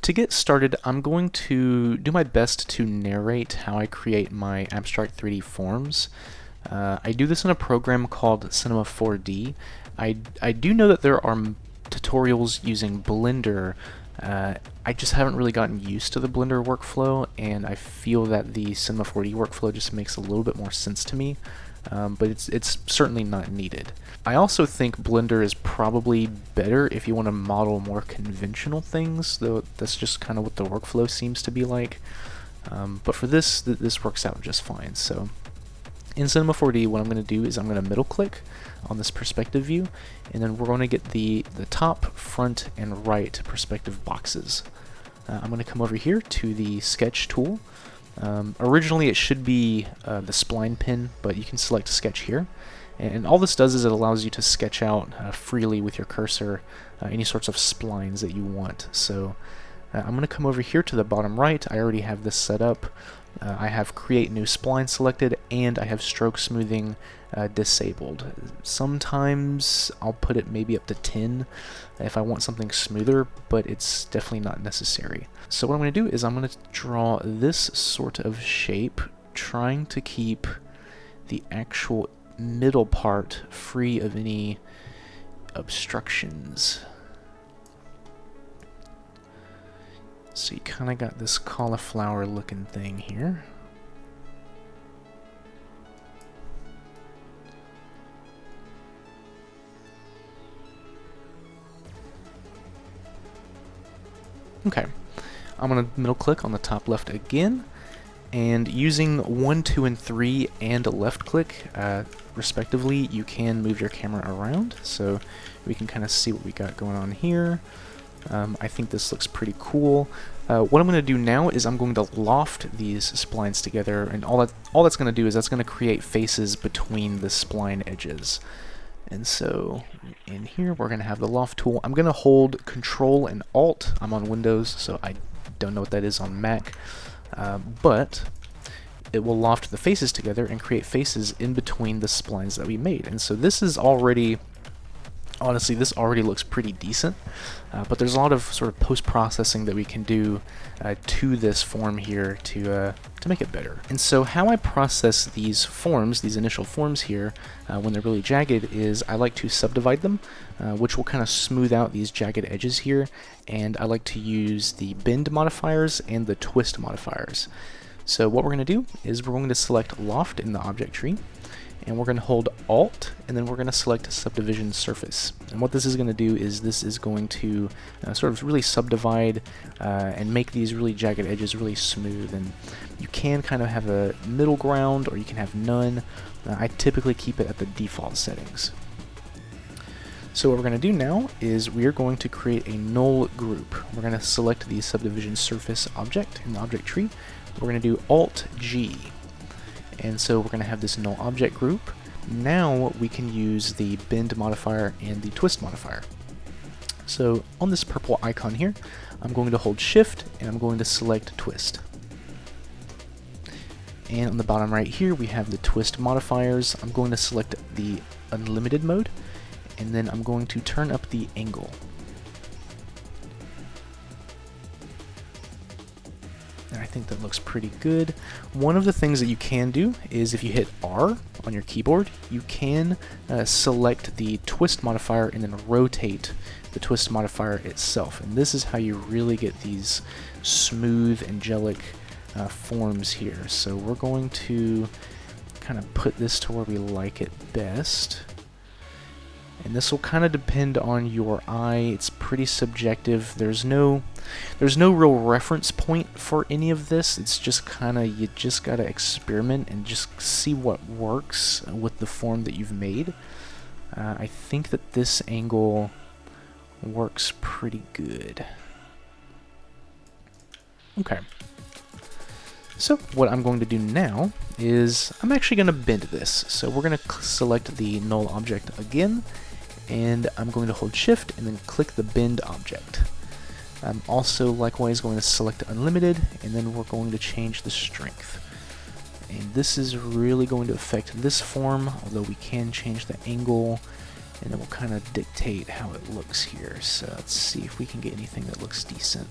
To get started, I'm going to do my best to narrate how I create my abstract 3D forms. I do this in a program called Cinema 4D. I do know that there are tutorials using Blender. I just haven't really gotten used to the Blender workflow, and I feel that the Cinema 4D workflow just makes a little bit more sense to me, but it's certainly not needed. I also think Blender is probably better if you want to model more conventional things, though that's just kind of what the workflow seems to be like. But for this, this works out just fine. So in Cinema 4D, what I'm going to do is I'm going to middle click on this perspective view, and then we're going to get the top, front, and right perspective boxes. I'm going to come over here to the sketch tool. Originally it should be the spline pin, but you can select sketch here. And all this does is it allows you to sketch out freely with your cursor any sorts of splines that you want. So I'm going to come over here to the bottom right. I already have this set up. I have create new spline selected, and I have stroke smoothing disabled. Sometimes I'll put it maybe up to 10 if I want something smoother, but it's definitely not necessary. So what I'm going to do is I'm going to draw this sort of shape, trying to keep the actual middle part free of any obstructions. So you kind of got this cauliflower looking thing here. Okay, I'm going to middle click on the top left again, and using 1, 2, and 3 and left click respectively, you can move your camera around, so we can kind of see what we got going on here. I think this looks pretty cool. What I'm going to do now is I'm going to loft these splines together, and all that's going to do is that's going to create faces between the spline edges. And so in here we're going to have the loft tool. I'm going to hold Control and Alt. I'm on Windows, so I don't know what that is on Mac, but it will loft the faces together and create faces in between the splines that we made. And so this is already, honestly, this already looks pretty decent, but there's a lot of sort of post-processing that we can do to this form here to make it better. And so how I process these forms, these initial forms here, when they're really jagged, is I like to subdivide them, which will kind of smooth out these jagged edges here, and I like to use the bend modifiers and the twist modifiers. So what we're going to do is we're going to select loft in the object tree, and we're going to hold Alt, and then we're going to select subdivision surface. And what this is going to do is this is going to sort of really subdivide and make these really jagged edges really smooth. And you can kind of have a middle ground, or you can have none. I typically keep it at the default settings. So what we're going to do now is we're going to create a null group. We're going to select the subdivision surface object in the object tree. We're going to do Alt G. And so we're going to have this null object group. Now we can use the bend modifier and the twist modifier. So on this purple icon here, I'm going to hold Shift and I'm going to select twist. And on the bottom right here, we have the twist modifiers. I'm going to select the unlimited mode, and then I'm going to turn up the angle. I think that looks pretty good. One of the things that you can do is if you hit R on your keyboard, you can select the twist modifier and then rotate the twist modifier itself. And this is how you really get these smooth, angelic forms here. So we're going to kind of put this to where we like it best. And this will kind of depend on your eye. It's pretty subjective. There's no real reference point for any of this. It's just kind of, you just gotta experiment and just see what works with the form that you've made. I think that this angle works pretty good. Okay. So what I'm going to do now is I'm actually going to bend this. So we're going to select the null object again, and I'm going to hold Shift and then click the bend object. I'm also likewise going to select unlimited, and then we're going to change the strength. And this is really going to affect this form, although we can change the angle, and it will kind of dictate how it looks here. So let's see if we can get anything that looks decent.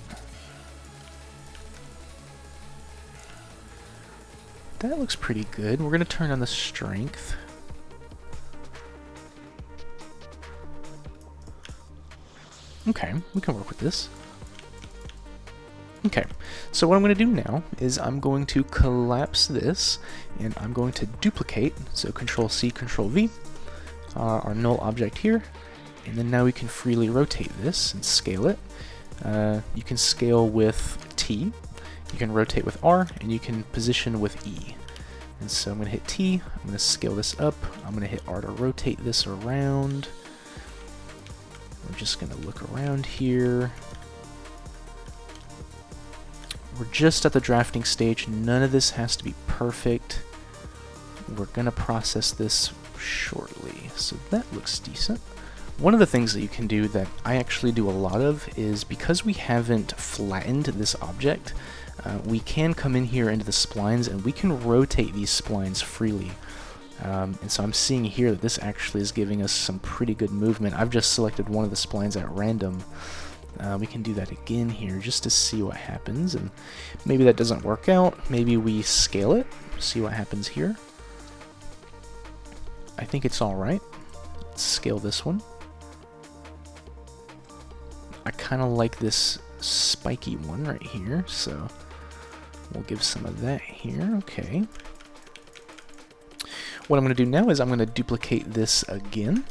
that looks pretty good. We're going to turn on the strength. Okay, we can work with this. Okay, so what I'm going to do now is I'm going to collapse this, and I'm going to duplicate, so Control-C, Control-V, our null object here, and then now we can freely rotate this and scale it. You can scale with T, you can rotate with R, and you can position with E. And so I'm going to hit T, I'm going to scale this up, I'm going to hit R to rotate this around. We're just going to look around here. We're just at the drafting stage. None of this has to be perfect. We're going to process this shortly. So that looks decent. One of the things that you can do that I actually do a lot of is, because we haven't flattened this object, we can come in here into the splines and we can rotate these splines freely. And so I'm seeing here that this actually is giving us some pretty good movement. I've just selected one of the splines at random. We can do that again here just to see what happens, and maybe that doesn't work out. Maybe we scale it, see what happens here. I think it's alright. Let's scale this one. I kind of like this spiky one right here, so we'll give some of that here. Okay. What I'm going to do now is I'm going to duplicate this again,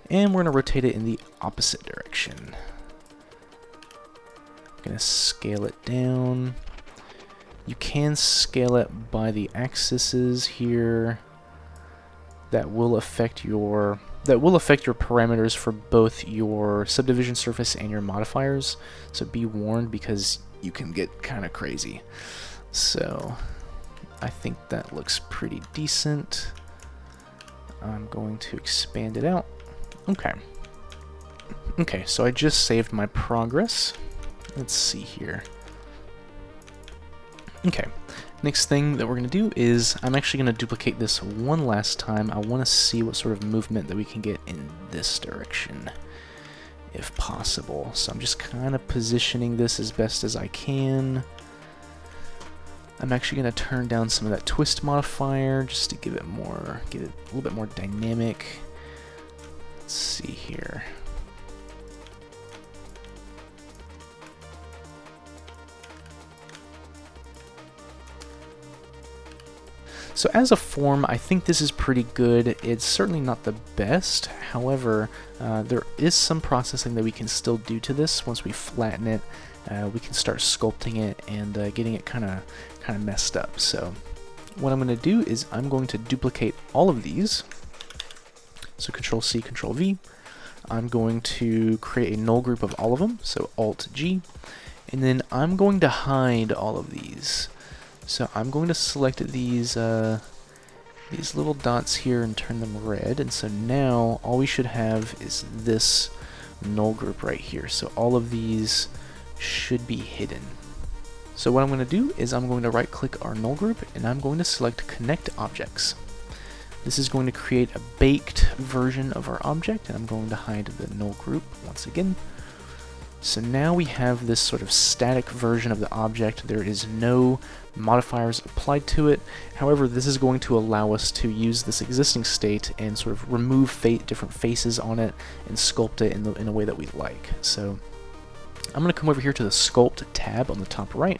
and we're going to rotate it in the opposite direction. Going to scale it down. You can scale it by the axes here. That will affect your parameters for both your subdivision surface and your modifiers. So be warned, because you can get kind of crazy. So I think that looks pretty decent. I'm going to expand it out. Okay. Okay, so I just saved my progress. Let's see here. Okay, next thing that we're going to do is I'm actually going to duplicate this one last time. I want to see what sort of movement that we can get in this direction, if possible. So I'm just kind of positioning this as best as I can. I'm actually going to turn down some of that twist modifier just to give it a little bit more dynamic. Let's see here. So as a form, I think this is pretty good. It's certainly not the best. However, there is some processing that we can still do to this. Once we flatten it, we can start sculpting it and getting it kind of messed up. So what I'm going to do is I'm going to duplicate all of these. So Control-C, Control-V. I'm going to create a null group of all of them. So Alt-G. And then I'm going to hide all of these. So I'm going to select these little dots here and turn them red, and so now all we should have is this null group right here. So all of these should be hidden. So what I'm going to do is I'm going to right click our null group and I'm going to select Connect Objects. This is going to create a baked version of our object, and I'm going to hide the null group once again. So now we have this sort of static version of the object. There is no modifiers applied to it. However, this is going to allow us to use this existing state and sort of remove different faces on it and sculpt it in a way that we like. So I'm going to come over here to the Sculpt tab on the top right,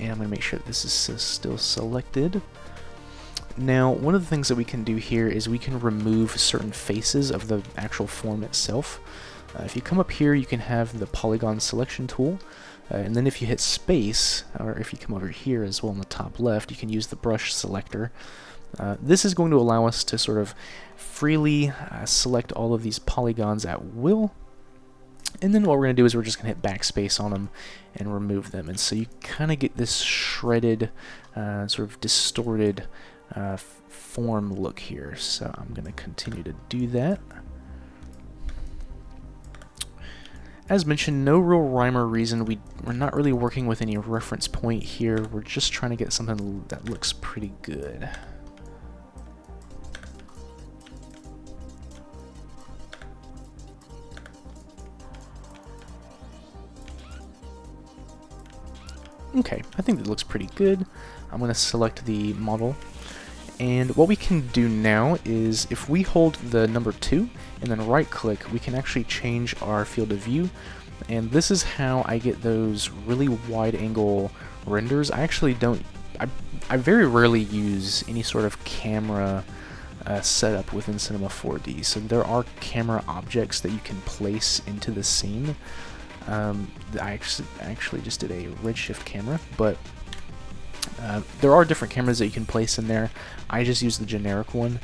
and I'm going to make sure that this is still selected. Now, one of the things that we can do here is we can remove certain faces of the actual form itself. If you come up here, you can have the polygon selection tool, and then if you hit space, or if you come over here as well on the top left, you can use the brush selector. This is going to allow us to sort of freely select all of these polygons at will, and then what we're going to do is we're just going to hit backspace on them and remove them, and so you kind of get this shredded, sort of distorted form look here. So I'm going to continue to do that. As mentioned, no real rhyme or reason. We're not really working with any reference point here. We're just trying to get something that looks pretty good. Okay, I think that looks pretty good. I'm going to select the model. And what we can do now is if we hold the number 2 and then right click, we can actually change our field of view. And this is how I get those really wide angle renders. I actually don't, I very rarely use any sort of camera setup within Cinema 4D. So there are camera objects that you can place into the scene. I actually just did a redshift camera, but there are different cameras that you can place in there. I just use the generic one.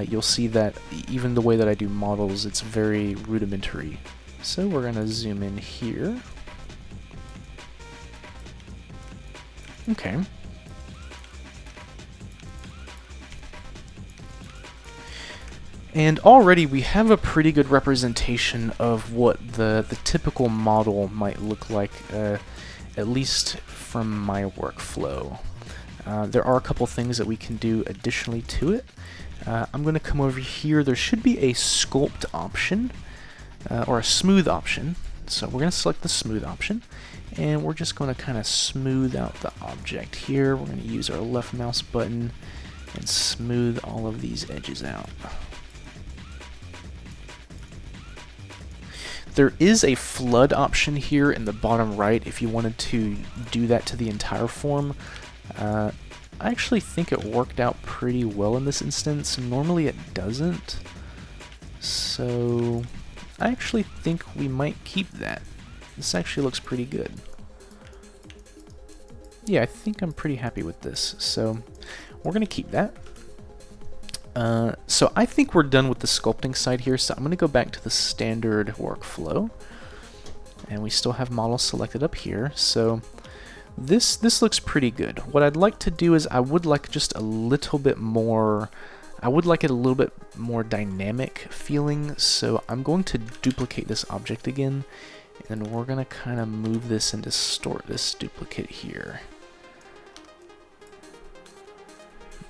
You'll see that even the way that I do models, it's very rudimentary. So we're going to zoom in here. Okay. And already we have a pretty good representation of what the typical model might look like, at least from my workflow. There are a couple things that we can do additionally to it. I'm going to come over here. There should be a sculpt option, or a smooth option. So we're going to select the smooth option, and we're just going to kind of smooth out the object here. We're going to use our left mouse button and smooth all of these edges out. There is a flood option here in the bottom right if you wanted to do that to the entire form. I actually think it worked out pretty well in this instance. Normally it doesn't. So I actually think we might keep that. This actually looks pretty good. Yeah, I think I'm pretty happy with this. So we're going to keep that. So I think we're done with the sculpting side here, so I'm going to go back to the standard workflow. And we still have models selected up here, so this looks pretty good. What I'd like to do is I would like just a little bit more, I would like it a little bit more dynamic feeling, so I'm going to duplicate this object again, and we're going to kind of move this and distort this duplicate here.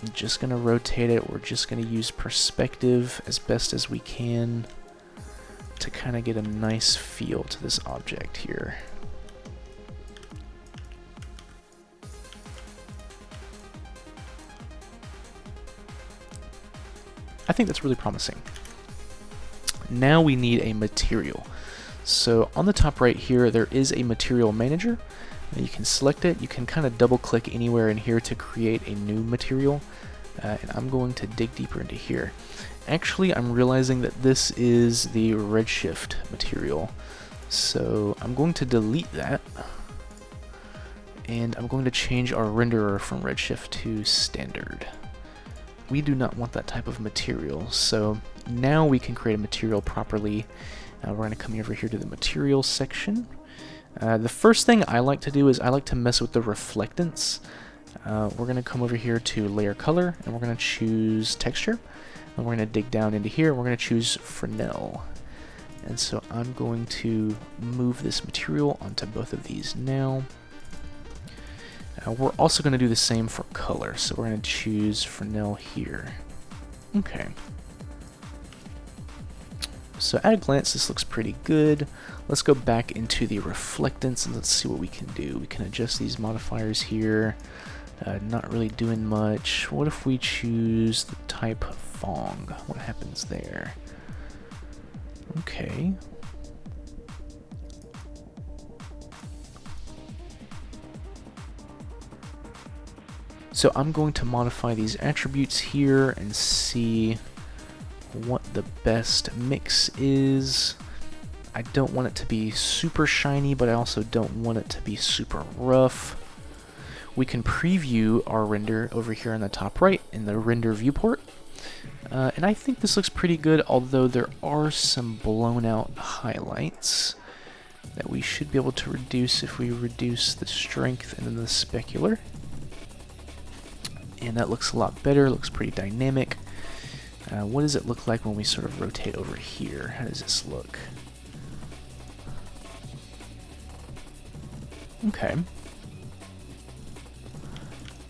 I'm just going to rotate it. We're just going to use perspective as best as we can to kind of get a nice feel to this object here. I think that's really promising. Now we need a material. So on the top right here, there is a material manager. You can select it. You can kind of double click anywhere in here to create a new material. And I'm going to dig deeper into here. Actually, I'm realizing that this is the redshift material. So I'm going to delete that. And I'm going to change our renderer from redshift to standard. We do not want that type of material. So now we can create a material properly. We're going to come over here to the materials section. The first thing I like to do is I like to mess with the reflectance. We're going to come over here to layer color, and we're going to choose texture. And we're going to dig down into here, and we're going to choose Fresnel. And so I'm going to move this material onto both of these now. We're also going to do the same for color, so we're going to choose Fresnel here. Okay. So at a glance, this looks pretty good. Let's go back into the reflectance and let's see what we can do. We can adjust these modifiers here. Not really doing much. What if we choose the type Fong? What happens there? Okay. So I'm going to modify these attributes here and see what the best mix is. I don't want it to be super shiny, but I also don't want it to be super rough. We can preview our render over here on the top right in the render viewport. And I think this looks pretty good, although there are some blown out highlights that we should be able to reduce if we reduce the strength and then the specular. And that looks a lot better, looks pretty dynamic. What does it look like when we sort of rotate over here? How does this look? Okay.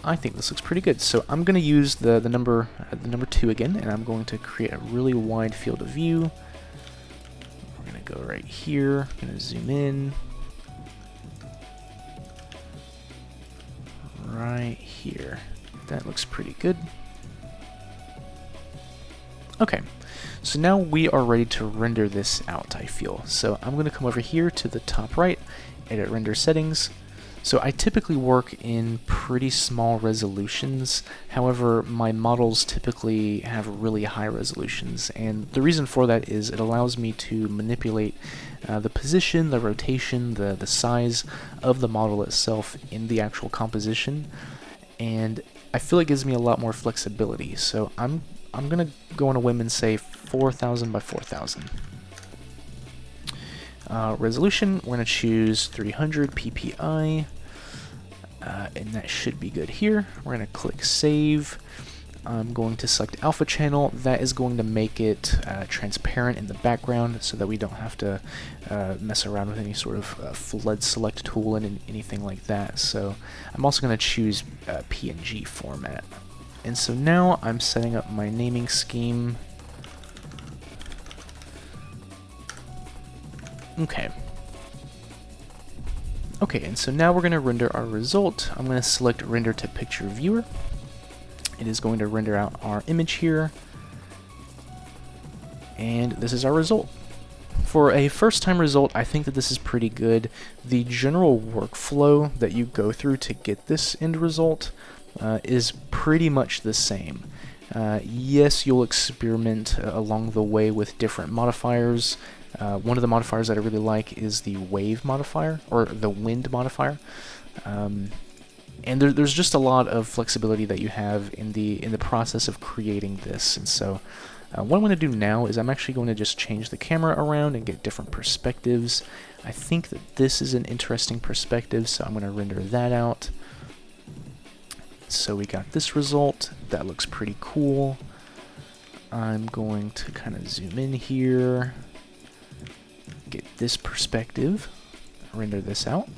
I think this looks pretty good. So I'm going to use the number 2 again, and I'm going to create a really wide field of view. We're going to go right here. I'm going to zoom in. there. That looks pretty good. Okay, so now we are ready to render this out, I feel. So I'm going to come over here to the top right, edit render settings. So I typically work in pretty small resolutions, however my models typically have really high resolutions, and the reason for that is it allows me to manipulate the position, the rotation, the size of the model itself in the actual composition, and I feel it gives me a lot more flexibility. So I'm gonna go on a whim and say 4000 by 4000. Resolution, we're going to choose 300 ppi, and that should be good here. We're going to click Save. I'm going to select Alpha Channel. That is going to make it transparent in the background so that we don't have to mess around with any sort of flood select tool and anything like that. So I'm also going to choose PNG format. And so now I'm setting up my naming scheme. Okay. Okay, and so now we're going to render our result. I'm going to select Render to Picture Viewer. It is going to render out our image here. And this is our result. For a first-time result, I think that this is pretty good. The general workflow that you go through to get this end result is pretty much the same. Yes, you'll experiment along the way with different modifiers. One of the modifiers that I really like is the wave modifier, or the wind modifier. And there's just a lot of flexibility that you have in the process of creating this. And so what I'm going to do now is I'm actually going to just change the camera around and get different perspectives. I think that this is an interesting perspective, so I'm going to render that out. So we got this result. That looks pretty cool. I'm going to kind of zoom in here, get this perspective, render this out.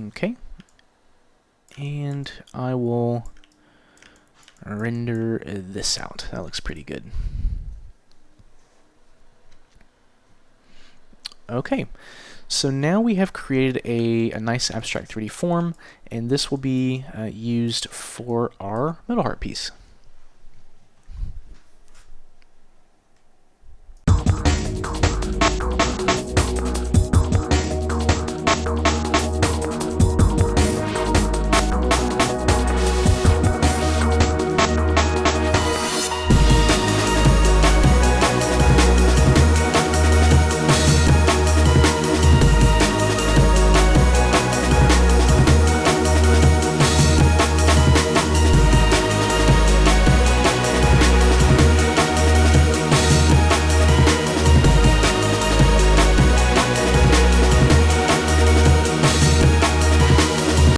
Okay, and I will render this out. That looks pretty good. Okay, so now we have created a nice abstract 3D form, and this will be used for our Metalheart piece.